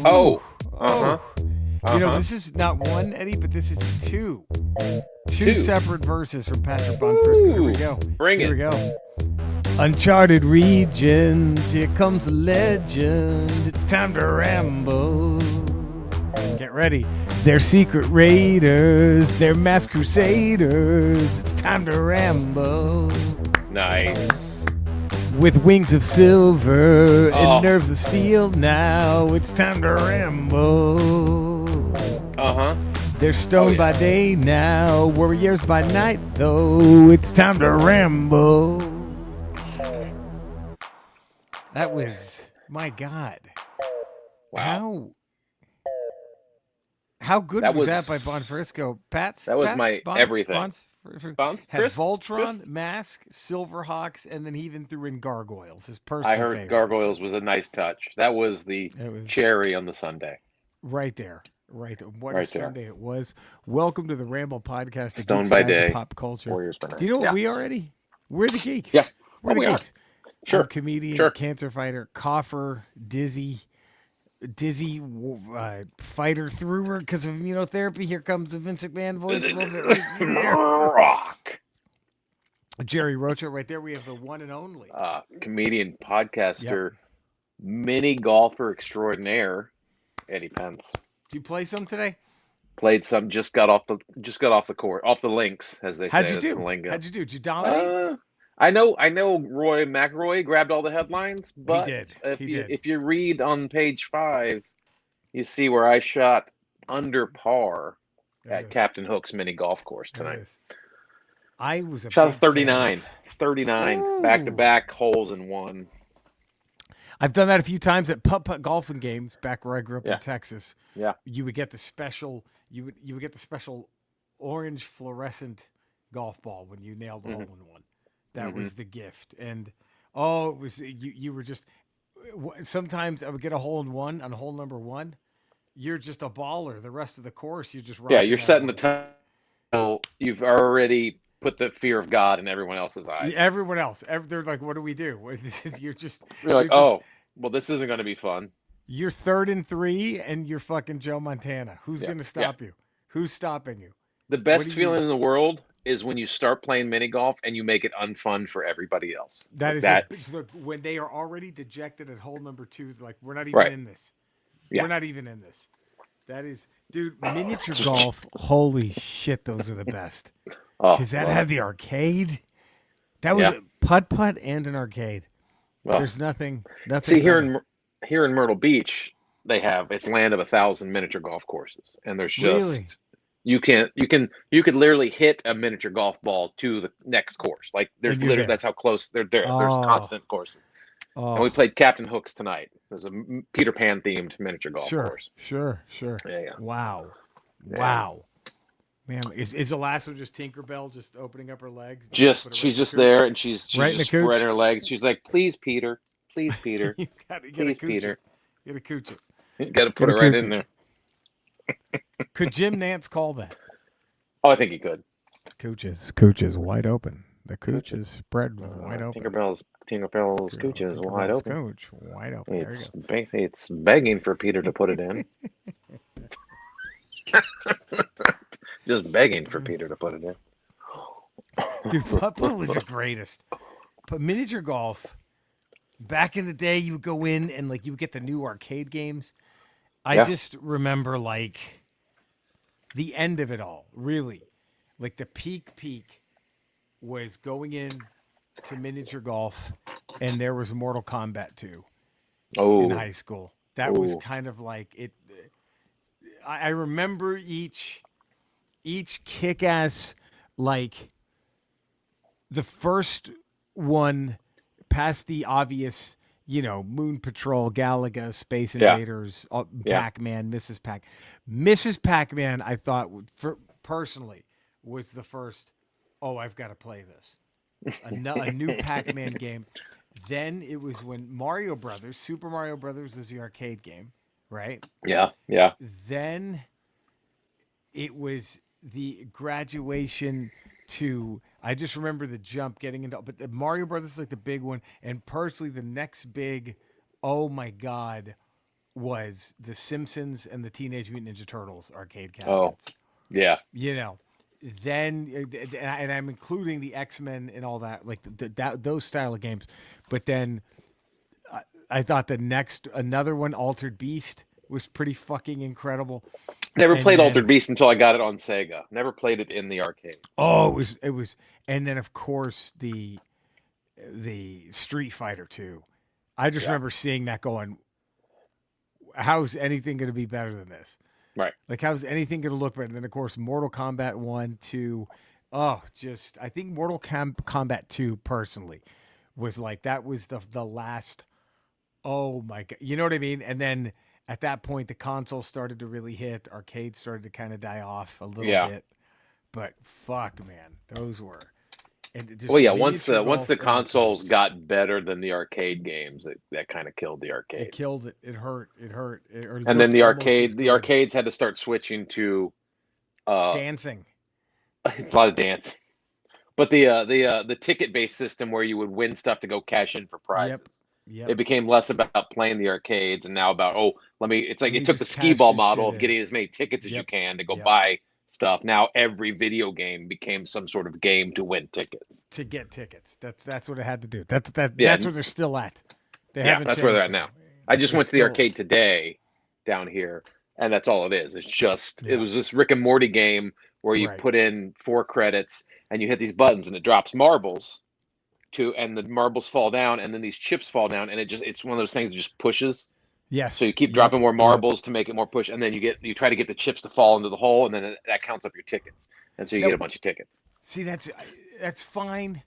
Oh. Oh. You know, Uh-huh. this is not one, Eddie, but this is two. Two Two. separate verses from Patrick Bonfrisco. Here we go. Bring Here it. we go. Uncharted regions, here comes a legend. It's time to ramble. Get ready. They're secret raiders, they're mass crusaders. It's time to ramble. Nice. With wings of silver Oh. and nerves of steel, now it's time to ramble. Uh-huh. They're stoned by day now, warriors by night, though. It's time to ramble. That was, my God. Wow. How good That was was- that by Bonfrisco? Pats? That was Pats? my Bonds? everything. Bonds? Bonds? Had Chris? Voltron, Chris? Mask, Silverhawks, and then he even threw in Gargoyles, his personal I heard favorite. Gargoyles was a nice touch. That was the It was cherry on the sundae. right there. Right there. What a Right there. Sunday it was. Welcome to the Ramble Podcast. a Stoned geek's by guide to day, Pop culture. Warriors by night. Do you know what Yeah. we are, Eddie? We're the geeks. Yeah. We're the we are. geeks. Sure. I'm comedian, Sure. cancer fighter, cougher, dizzy fighter through because of immunotherapy. Here comes the Vince McMahon voice a little bit right here. Rock. Jerry Rocha right there. We have the one and only. Comedian, podcaster, mini golfer extraordinaire, Eddie Pence. Did you play some today? Played some. Just got off the court, off the links, as they How'd say. you That's do? the lingo. How'd you do? Did you dominate? I know Roy McIlroy grabbed all the headlines, but did. if you read on page 5, you see where I shot under par There it at is. Captain Hook's mini golf course There it tonight. is. I was a Shot a big fan 39, of- 39 Ooh. back-to-back holes in one. I've done that a few times at putt-putt golfing games back where I grew up Yeah. in Texas. Yeah. You would get the special. You would get the special orange fluorescent golf ball when you nailed the hole in one. That was the gift. And it was you were just. Sometimes I would get a hole in one on hole number 1. You're just a baller. The rest of the course, you just Yeah, you're setting the tone. You've already put the fear of God in everyone else's eyes. Everyone else, they're like, "What do we do?" You're just. You're like, you're just- well, this isn't going to be fun. You're 3rd and 3, and you're fucking Joe Montana. Who's Yeah, going to stop you? Who's stopping you? The What best do you- feeling in the world is when you start playing mini golf and you make it unfun for everybody else. That's when they are already dejected at hole number 2. Like, we're not even Right. in this. Yeah. We're not even in this. That is, dude. Miniature golf. Holy shit, those are the best. Because that had the arcade. That was a putt and an arcade. Well, There's nothing. see better. here in Myrtle Beach, it's land of 1,000 miniature golf courses, and there's just Really? you could literally hit a miniature golf ball to the next course. Like there's And you're literally there. that's how close they're there. Oh. There's constant courses, and we Oh, played Captain Hooks tonight. There's a Peter Pan themed miniature golf course. sure. Yeah. Wow. Yeah. Wow. Man, is the last one just Tinkerbell just opening up her legs? She's just there, and she's Right in the just spreading cooch? her legs. She's like, "Please, Peter. Please, Peter. You gotta Please, cooch Peter. it. You gotta cooch it. You got to put Gotta it right cooch in it. there." Could Jim Nance call that? Oh, I think he could. Cooch is wide open. The cooch is spread wide open. Tinkerbell's cooch is wide Tinkerbell's open. Cooch, wide open. There It's you go. it's begging for Peter to put it in. Just begging for Peter to put it in. Dude, putt-putt was the greatest. But miniature golf, back in the day, you would go in and you would get the new arcade games. I just remember the end of it all, really. Like the peak was going in to miniature golf, and there was Mortal Kombat 2 in high school. That was kind of like it. I remember each kick-ass, the first one past the obvious, Moon Patrol, Galaga, Space Invaders, Pac-Man, Mrs. Pac. Mrs. Pac-Man, I thought, personally, was the first, I've got to play this. A new Pac-Man game. Then it was when Super Mario Brothers was the arcade game, right? Yeah. Then it was the graduation to, I just remember the jump getting into, but the Mario Brothers is the big one. And personally, the next big, oh my God, was the Simpsons and the Teenage Mutant Ninja Turtles arcade Oh, cabinets. yeah. You know, then and I'm including the X-Men and all that, like those style of games. But then I thought another one, Altered Beast, was pretty fucking incredible. Never And played then, Altered Beast until I got it on Sega. Never played it in the arcade. Oh, it was, and then of course the Street Fighter 2. I just remember seeing that going, how's anything going to be better than this? Right. Like, how's anything going to look better? And then, of course, Mortal Kombat 1, 2. Oh, I think Mortal Kombat 2, personally, was like, that was the last, oh my God. You know what I mean? And then at that point, the console started to really hit. Arcades started to kind of die off a little bit. But fuck, man, those were. And just once the consoles got better than the arcade games, that kind of killed the arcade. It killed it. It hurt. And then the arcades had to start switching to dancing. It's a lot of dance, but the ticket based system where you would win stuff to go cash in for prizes. Yep. It became less about playing the arcades and now about it's like it took the skee ball model of getting as many tickets as you can to go buy stuff. Now every video game became some sort of game to win tickets. To get tickets. That's what it had to do. That's where they're still at. That's where they're at now. I just went to the arcade today down here, and that's all it is. It's just it was this Rick and Morty game where you put in 4 credits and you hit these buttons and it drops marbles and the marbles fall down and then these chips fall down and it's one of those things that just pushes. Yes. So you keep dropping more marbles to make it more push, and then you try to get the chips to fall into the hole, and then that counts up your tickets, and so you get a bunch of tickets. See, that's fine.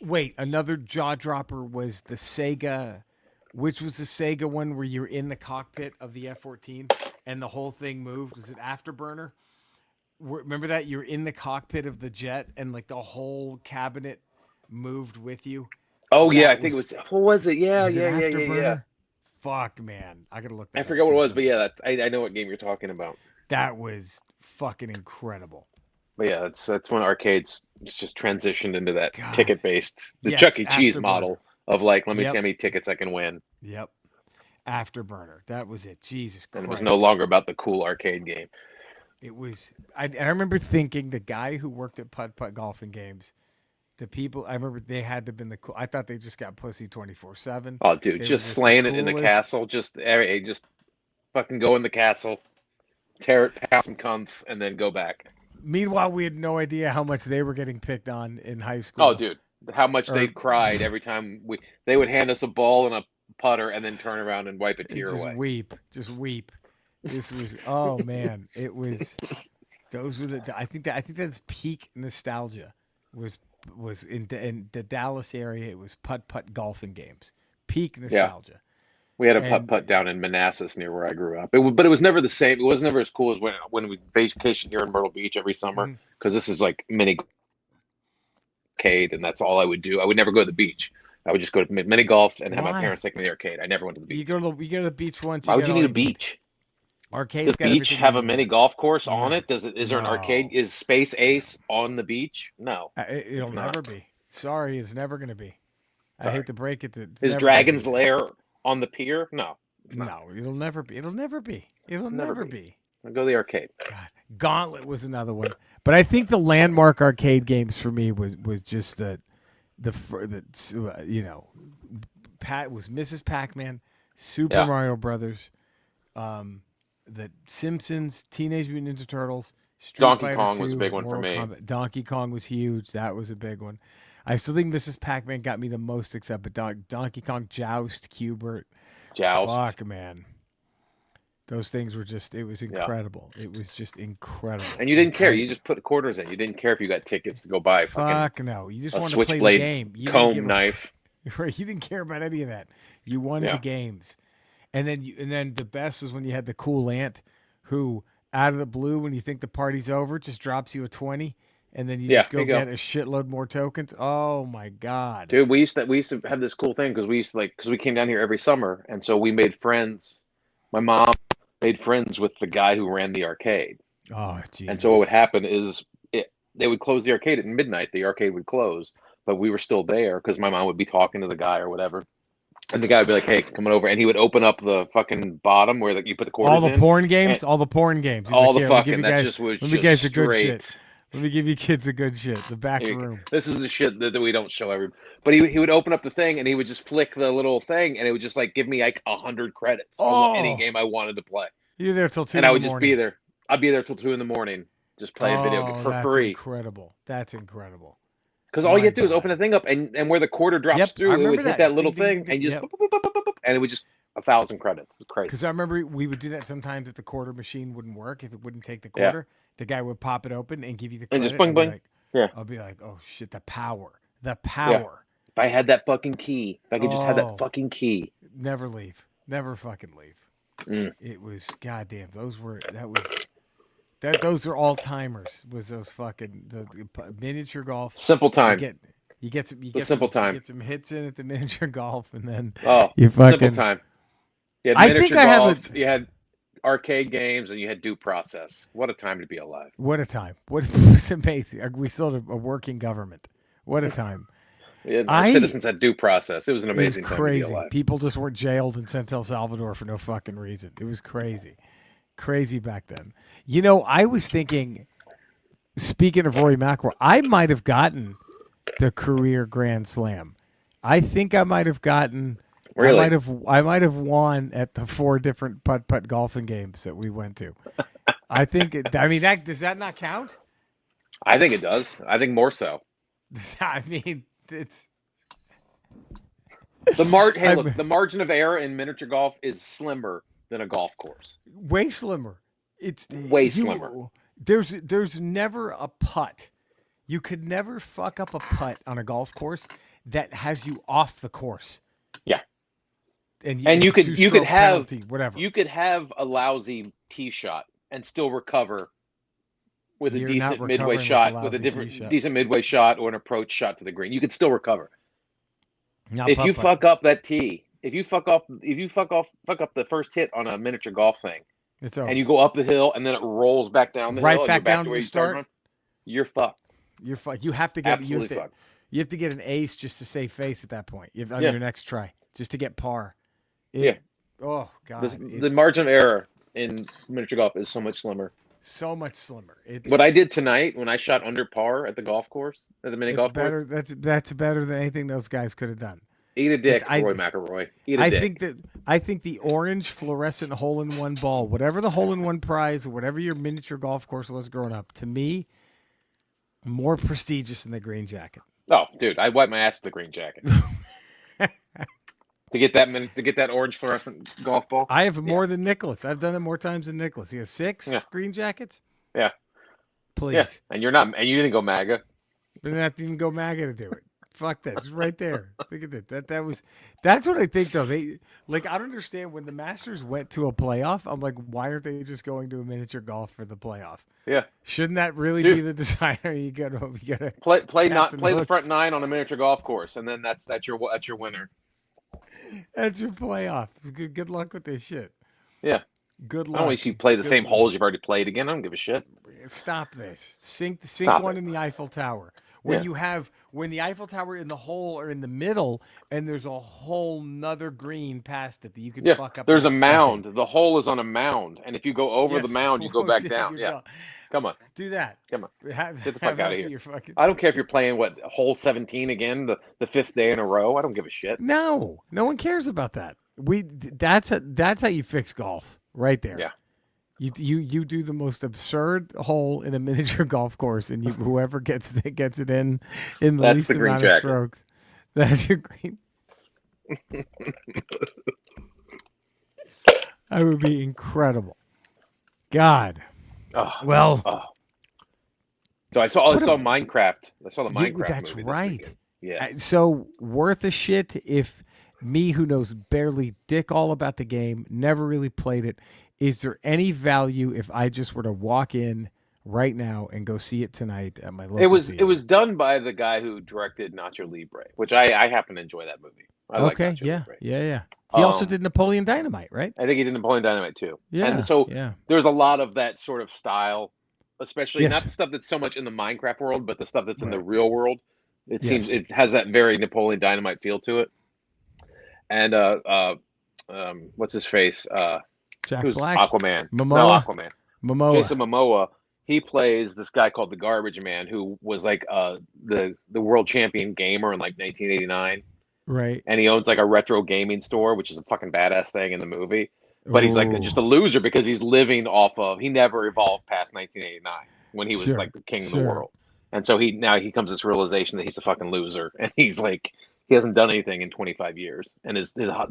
Wait, another jaw dropper was the Sega. Which was the Sega one where you're in the cockpit of the F-14 and the whole thing moved? Was it Afterburner? Remember that? You're in the cockpit of the jet and like the whole cabinet moved with you. Oh yeah, I think it was. What was it? Yeah. Fuck, man. I gotta look that up. I forgot what it was, but yeah, I know what game you're talking about. That was fucking incredible. But yeah, that's when arcades just transitioned into that ticket-based, Chuck E. Cheese model of like, let me see how many tickets I can win. Yep. Afterburner. That was it. Jesus Christ. And it was no longer about the cool arcade game. It was. I remember thinking the guy who worked at Putt Putt Golfing Games, the people, I remember they had to have been the cool. I thought they just got pussy 24/7. Oh, dude, just slaying it in the castle. Just fucking go in the castle, tear it past some cunts, and then go back. Meanwhile, we had no idea how much they were getting picked on in high school. Oh, dude, how much they cried every time they would hand us a ball and a putter and then turn around and wipe a tear away. Just weep. This was, oh man, it was. Those were I think that's peak nostalgia. Was in the Dallas area. It was Putt Putt Golfing Games. Peak nostalgia. Yeah. We had a Putt Putt down in Manassas near where I grew up. But it was never the same. It was never as cool as when we vacation here in Myrtle Beach every summer, because this is like mini arcade, and that's all I would do. I would never go to the beach. I would just go to mini golf and have my parents take me to the arcade. I never went to the beach. You go to the beach once. Why would you need a beach? Arcades. Does the beach have a mini golf course on it? Is there an arcade? Is Space Ace on the beach? No. It'll never be. Sorry, it's never going to be. I hate to break it. Is Dragon's Lair on the pier? No. No, it'll never be. It'll never be. It'll never be. I'll go to the arcade. God. Gauntlet was another one. But I think the landmark arcade games for me was just the was Mrs. Pac-Man, Super Mario Brothers, the Simpsons, Teenage Mutant Ninja Turtles, Donkey Kong was a big one for me. Donkey Kong was huge. That was a big one. I still think Mrs. Pac-Man got me the most, except but Donkey Kong, Joust, Q*bert. Joust. Fuck, man. Those things were just, it was incredible. It was just incredible. And you didn't care. You just put quarters in. You didn't care if you got tickets to go buy fuck no. You just wanted to play the game. You comb knife. Right. You didn't care about any of that. You wanted the games. And then the best was when you had the cool aunt who, out of the blue, when you think the party's over, just drops you a 20, and then you just go get a shitload more tokens. Oh my God, dude! We used to have this cool thing because we came down here every summer, and so we made friends. My mom made friends with the guy who ran the arcade. Oh, geez. And so what would happen is they would close the arcade at midnight. The arcade would close, but we were still there because my mom would be talking to the guy or whatever. And the guy would be like, "Hey, coming over," and he would open up the fucking bottom where you put the quarters all the in. porn games. All the porn games. He's All like, the let me give fucking. you That's guys, just was let me just guys a good shit. straight. Let me give you kids a good shit. The back room. This is the shit that we don't show everybody. But he would open up the thing and he would just flick the little thing and it would just like give me like 100 credits on any game I wanted to play. You're there till 2 and in I would the just morning. be there. I'd be there till 2 a.m. just playing video game for free. Incredible. That's incredible. Because all you have to do is open the thing up and where the quarter drops through, it would hit that little thing and you just and it would just 1,000 credits. It's crazy. Because I remember we would do that sometimes if the quarter machine wouldn't work, if it wouldn't take the quarter, the guy would pop it open and give you the credit. And just bling bling. I'll be like, oh shit, the power. Yeah. If I had that fucking key, if I could just have that fucking key. Never leave. Never fucking leave. It was goddamn. Those are all timers. Was those fucking the miniature golf? Simple time. You get some hits in at the miniature golf, and then you fucking simple time. You had miniature golf. You had arcade games, and you had due process. What a time to be alive! What a time! It's amazing. We still have a working government. What a time! Our citizens had due process. It was an amazing time to be alive. People just weren't jailed in El Salvador for no fucking reason. It was crazy. Crazy back then. You know, I was thinking, speaking of Rory McIlroy, I might have gotten the career Grand Slam. I think I might have gotten. Really? I might have won at the 4 different putt golfing games that we went to. I think. Does that not count? I think it does. I think more so. I mean, it's the margin of error in miniature golf is slimmer than a golf course. Way slimmer. It's way slimmer. There's never a putt. You could never fuck up a putt on a golf course that has you off the course. Yeah. And you could have penalty, whatever. You could have a lousy tee shot and still recover with a decent midway shot, with a decent midway shot or an approach shot to the green. You could still recover. If you fuck up that tee, if you fuck up the first hit on a miniature golf thing, it's over. And you go up the hill and then it rolls back down the hill, right back down to where you start. You're fucked. You're fucked. You have to get fucked. You have to get an ace just to save face at that point. You have on your next try just to get par. Oh God. The margin of error in miniature golf is so much slimmer. So much slimmer. What I did tonight when I shot under par at the golf course, at the mini golf course. That's better than anything those guys could have done. Eat a dick, Roy McIlroy. Eat a dick. I think the orange fluorescent hole-in-one ball, whatever the hole-in-one prize, or whatever your miniature golf course was growing up, to me, more prestigious than the green jacket. Oh, dude, I wipe my ass with the green jacket. To get that orange fluorescent golf ball. I have more than Nicholas. I've done it more times than Nicholas. He has 6 green jackets. Yeah. Please. Yeah. And you didn't go MAGA. Didn't have to even go MAGA to do it. Fuck that. It's right there. Look at that. That's what I think though. I don't understand when the Masters went to a playoff. I'm like, why aren't they just going to a miniature golf for the playoff? Yeah. Shouldn't that really be the designer? You gotta play the front 9 on a miniature golf course, and then that's your winner. That's your playoff. Good luck with this shit. Yeah. Good luck. I don't want you to play the same holes you've already played again. I don't give a shit. Stop this. Sink one in the Eiffel Tower. When the Eiffel Tower in the hole or in the middle, and there's a whole nother green past it that you can fuck up. There's a mound. The hole is on a mound, and if you go over the mound, you go back down. Yeah. Come on. Do that. Come on. Get the fuck out of here. I don't care if you're playing hole 17 again, the 5th day in a row. I don't give a shit. No one cares about that. That's how you fix golf right there. Yeah. You do the most absurd hole in a miniature golf course, and whoever gets it in the least amount of strokes. That's your green. That would be incredible. God. Oh, well. Oh. So I saw Minecraft. I saw the Minecraft that's movie right. Yes. So worth a shit if me, who knows barely dick all about the game, never really played it. Is there any value if I just were to walk in right now and go see it tonight at my local theater? It was done by the guy who directed Nacho Libre, which I happen to enjoy that movie. I like Nacho Libre. Yeah. He also did Napoleon Dynamite, right? I think he did Napoleon Dynamite too. Yeah. And so there's a lot of that sort of style, especially not the stuff that's so much in the Minecraft world, but the stuff that's in the real world. It seems it has that very Napoleon Dynamite feel to it. and what's his face? Jack Who's Black, Aquaman? No, Momoa, Aquaman. Momoa. Jason Momoa. He plays this guy called the Garbage Man, who was like the world champion gamer in like 1989, Right. and he owns like a retro gaming store, which is a fucking badass thing in the movie. But he's like just a Oh, loser because he's living off of. He never evolved past 1989 when he was sure, like the king of the sure. world, and so he comes to this realization that he's a fucking loser, and he's like he hasn't done anything in 25 years, and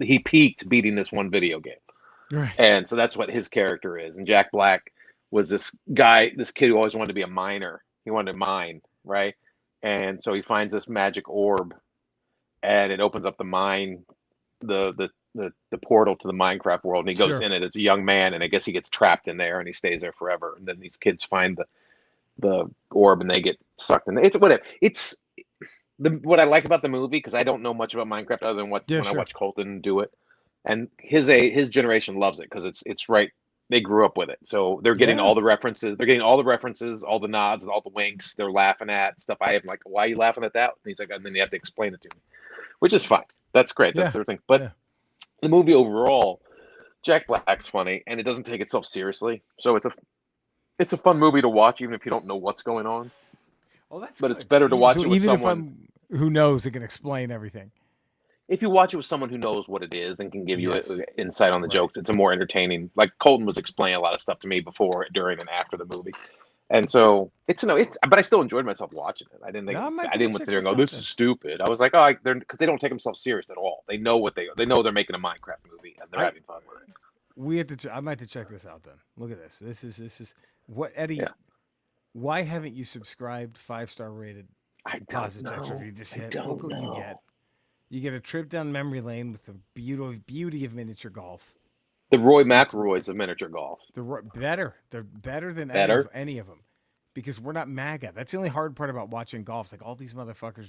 he peaked beating this one video game. Right. And so that's what his character is. And Jack Black was this guy, this kid who always wanted to be a miner. He wanted to mine, right? And so he finds this magic orb, and it opens up the mine, the portal to the Minecraft world. And he goes Sure. in it as a young man, and I guess he gets trapped in there, and he stays there forever. And then these kids find the orb, and they get sucked in. It's whatever. It's what I like about the movie, because I don't know much about Minecraft other than when I watch Colton do it. And his generation loves it because it's right. They grew up with it, so they're getting all the references. They're getting all the references, all the nods, all the winks. They're laughing at stuff. I am like, why are you laughing at that? And he's like, and then you have to explain it to me, which is fine. That's great. That's their thing. But the movie overall, Jack Black's funny, and it doesn't take itself seriously. So it's a fun movie to watch, even if you don't know what's going on. Well, that's. But good. it's better to watch it with even someone who knows it can explain everything. If you watch it with someone who knows what it is and can give you insight on the jokes, it's a more entertaining. Like Colton was explaining a lot of stuff to me before, during, and after the movie, and so it's. But I still enjoyed myself watching it. I didn't think I didn't sit there and go, "This is stupid." I was like, "Oh, because they don't take themselves serious at all. They know what they know. They're making a Minecraft movie and they're having fun with it." We have to. I might have to check this out then. Look at this. This is what Eddie. Yeah. Why haven't you subscribed 5-star rated? I don't know. Review? Just hit. Look what you get. You get a trip down memory lane with the beauty of miniature golf. The Roy McIlroys of miniature golf. They're better than any of them, because we're not MAGA. That's the only hard part about watching golf. It's like all these motherfuckers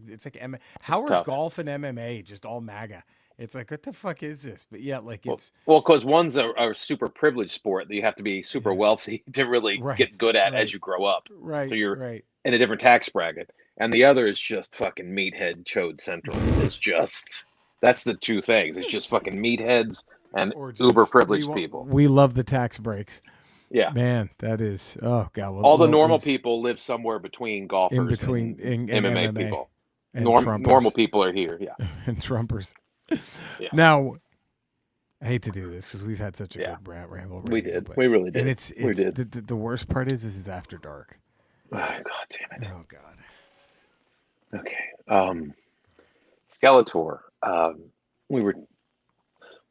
it's like how are golf and MMA just all MAGA? It's like, what the fuck is this? But yeah, like it's because one's a super privileged sport that you have to be super wealthy to really get good at as you grow up. Right. So you're in a different tax bracket. And the other is just fucking meathead chode central. It's just, that's the two things. It's just fucking meatheads and uber privileged people. We love the tax breaks. Yeah. Man, that is, oh God. Well, all the normal people live somewhere between golfers and MMA people. And normal people are here. Yeah. And Trumpers. Yeah. Now, I hate to do this because we've had such a good ramble. We did. We really did. And it's the worst part is after dark. Oh, God damn it. Oh, God. Okay. Skeletor. We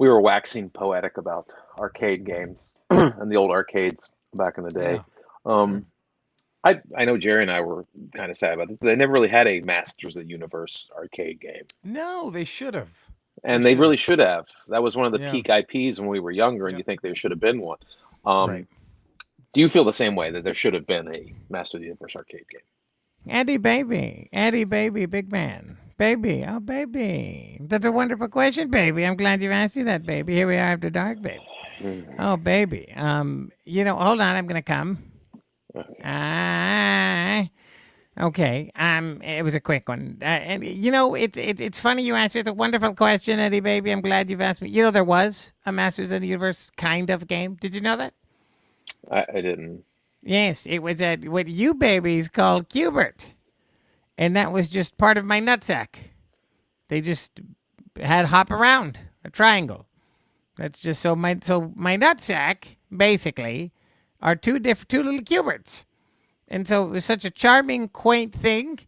were waxing poetic about arcade games and the old arcades back in the day. Yeah. I know Jerry and I were kind of sad about this. They never really had a Masters of the Universe arcade game. No, they should have. And they really should have. That was one of the peak IPs when we were younger, and you think there should have been one. Do you feel the same way, that there should have been a Master of the Universe arcade game? Eddie baby, big man. Baby, oh baby. That's a wonderful question, baby. I'm glad you asked me that, baby. Here we are after dark, baby. Oh, baby. Hold on, I'm gonna come. Okay. It was a quick one. And it's funny you asked me. It's a wonderful question, Eddie baby. I'm glad you've asked me. There was a Masters of the Universe kind of game. Did you know that? I didn't. Yes, it was what you babies call Cubert, and that was just part of my nutsack. They just had hop around a triangle. That's just so my nutsack basically are two little Cuberts, and so it was such a charming, quaint thing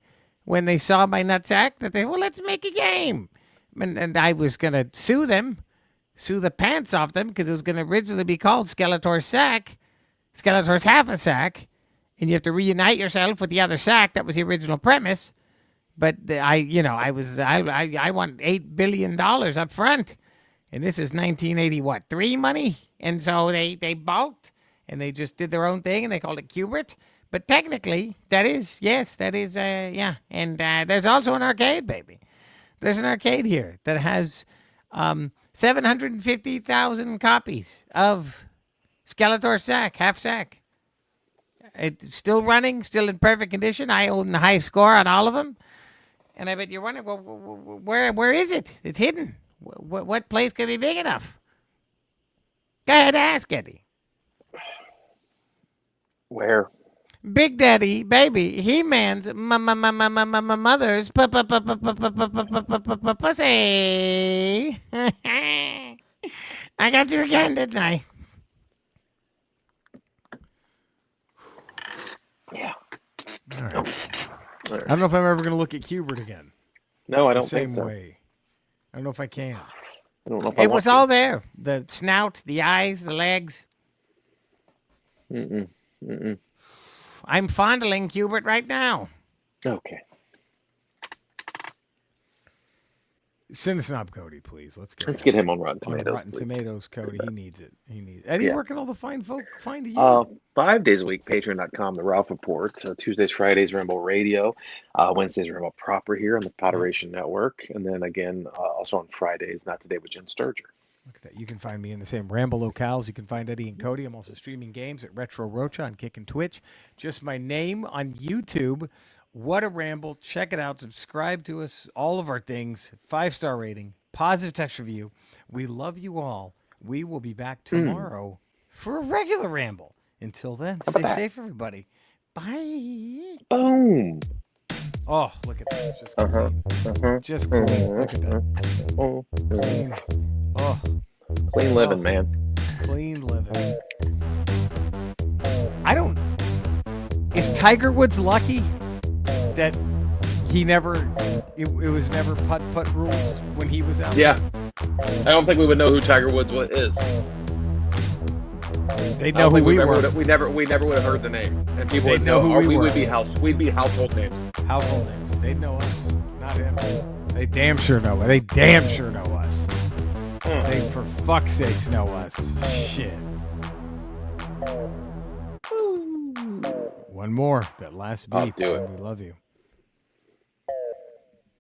when they saw my nutsack that they let's make a game, and I was gonna sue the pants off them because it was gonna originally be called Skeletor's Sack. Skeletor's half a sack, and you have to reunite yourself with the other sack. That was the original premise. But I want $8 billion up front, and this is 1983 money, and so they balked and they just did their own thing and they called it Cubert. But technically, that is. And there's also an arcade, baby. There's an arcade here that has 750,000 copies of Skeletor Sack, half sack. It's still running, still in perfect condition. I own the high score on all of them. And I bet you're wondering, well, where is it? It's hidden. What place could be big enough? Go ahead, ask Eddie. Where? Big Daddy, baby, He-Man's mother's pussy. I got you again, didn't I? Yeah. All right. I don't know if I'm ever going to look at Hubert again. No, I don't the same think so. way. I don't know if I can. I don't know if It was all there. The snout, the eyes, the legs. I'm fondling Hubert right now. Okay. Send us knob Cody, please. Let's get him on Rotten Tomatoes. Rotten please. Tomatoes, Cody. He needs it. Eddie, Yeah. working all the fine folk find you. 5 days a week, patreon.com, The Ralph Report. Tuesdays, Fridays, Ramble Radio. Wednesdays, Ramble Proper here on the Poderation Network. And then again, also on Fridays, Not Today with Jen Sturger. Look at that. You can find me in the same Ramble locales. You can find Eddie and Cody. I'm also streaming games at Retro Rocha on Kick and Twitch. Just my name on YouTube. What a Ramble. Check it out. Subscribe to us. All of our things. 5-star rating. Positive text review. We love you all. We will be back tomorrow for a regular Ramble. Until then, stay safe, everybody. Bye. Boom. Oh, look at that. Just clean. Just clean. Look at that. Clean. Oh. Clean living, man. Clean living. Is Tiger Woods lucky that he never, it was never putt rules when he was out? Yeah. I don't think we would know who Tiger Woods is. They'd know who we were. We never would have heard the name, and people would know who we were. We'd be household names. Household names. They'd know us, not him. They damn sure know us. They damn sure know us. They, for fuck's sakes, know us. Shit. One more. That last beat. I'll do it. We love you.